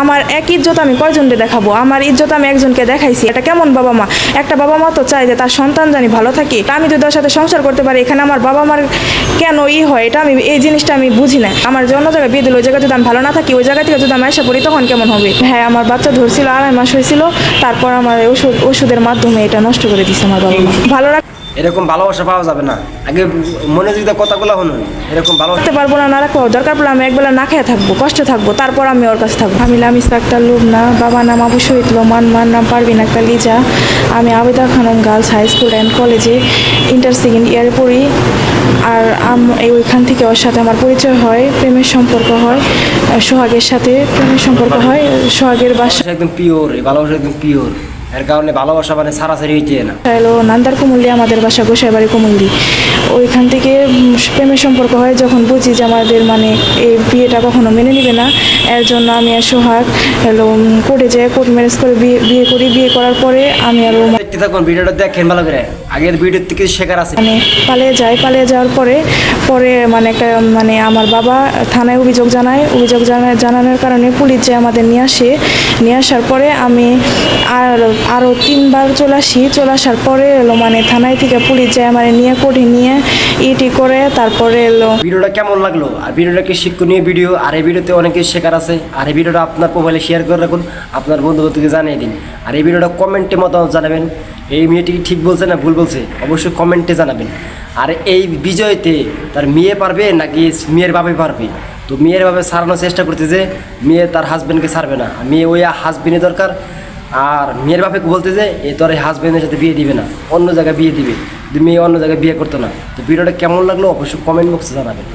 আমার এক ইজ্জত আমি কয়জনকে দেখাবো? আমার ইজ্জত আমি একজনকে দেখাইছি। এটা কেমন বাবা মা? একটা বাবা মা তো চায় যে তার সন্তান জানি ভালো থাকে। আমি যদি ওর সাথে সংসার করতে পারি, এখানে আমার বাবা মার কেন হয়? এটা আমি এই জিনিসটা আমি বুঝি না। আমার যে অন্য জায়গায় বিয়ে দিল, ওই জায়গায় যদি আমি ভালো না থাকি, ওই জায়গা থেকে যদি আমি এসে পড়ি, তখন কেমন হবে? হ্যাঁ, আমার বাচ্চা ধরছিল, 2.5 মাস হয়েছিল। তারপর আমার ওষুধের মাধ্যমে এটা নষ্ট করে দিচ্ছে আমার বাবা মা। ভালো এরকম ভালোবাসা পাওয়া যাবে না। আগে মনে যদি কথাগুলো শুনুন, এরকম ভালো রাখতে পারবো না, না রাখবো, দরকার পড়লে আমি একবেলা না খেয়ে থাকবো, কষ্টে থাকবো, তারপর আমি ওর কাছে থাকবো। আমি লামিসা আক্তার লুবনা, বাবা নাম আবু শহীদ লোমান, মার নাম পারভিন আক্তার লিজা। আমি Abeda Khanam girls high school and কলেজে ইন্টার সেকেন্ড ইয়ারে পড়ি। আর ওইখান থেকে ওর সাথে আমার পরিচয় হয়, প্রেমের সম্পর্ক হয়, সোহাগের সাথে প্রেমের সম্পর্ক হয়। সোহাগের বাসা একদম পিওর, এই ভালোবাসা একদম পিওর। এর কারণে ভালোবাসা মানে সারাসারি হইতে না। হলো নান্দার কুমুল্লি, আমাদের বাসা গোসাইবাড়ি কুমুল্লি। ওইখান থেকে প্রেমের সম্পর্ক হয়। যখন বুঝি যে আমাদের মানে এই বিয়েটা কখনো মেনে নেবে না, এর জন্য আমি আর সোহাগ কোর্টে যাই, কোর্ট ম্যারেজ করে বিয়ে করি। বিয়ে করার পরে আমি আরও দেখতে থাকুন, ভিডিওটা দেখেন ভালো করে। আগের ভিডিওর থেকে শেখার আছে। মানে পালিয়ে যাওয়ার পরে মানে একটা মানে আমার বাবা থানায় অভিযোগ জানানোর কারণে পুলিশ যে আমাদের নিয়ে আসার পরে আমি আরও 3 বার চলে আসার পরে মানে থানায় থেকে পুলিশ যায় আমার নিয়ে কোর্টে নিয়ে ইটি করে তারপরে ভিডিওটা কেমন লাগলো, আর ভিডিওটা কি শিক্ষণীয় ভিডিও, আর এই ভিডিওতে অনেক কিছু শেখার আছে। আর এই ভিডিওটা আপনার প্রোফাইলে শেয়ার করে রাখুন, আপনার বন্ধুদেরকে জানিয়ে দিন। আর এই ভিডিওটা কমেন্টে মতামত জানাবেন, এই মেয়েটি ঠিক বলছে না ভুল বলছে, অবশ্যই কমেন্টে জানাবেন। আর এই বিজয়তে তার মেয়ে পারবে নাকি মেয়ের বাবাই পারবে? তো মেয়ের বাবা ছাড়ানোর চেষ্টা করতেছে, মেয়ে তার হাজব্যান্ডকে ছাড়বে না, মেয়ে ওই হাজব্যান্ডের দরকার। আর মেয়ের বাপে বলতে যে এ তোর এই হাজব্যান্ডের সাথে বিয়ে দিবে না, অন্য জায়গায় বিয়ে দিবে, মেয়ে অন্য জায়গায় বিয়ে করতো না। তো ভিডিওটা কেমন লাগলো অবশ্যই কমেন্ট বক্সে জানাবেন।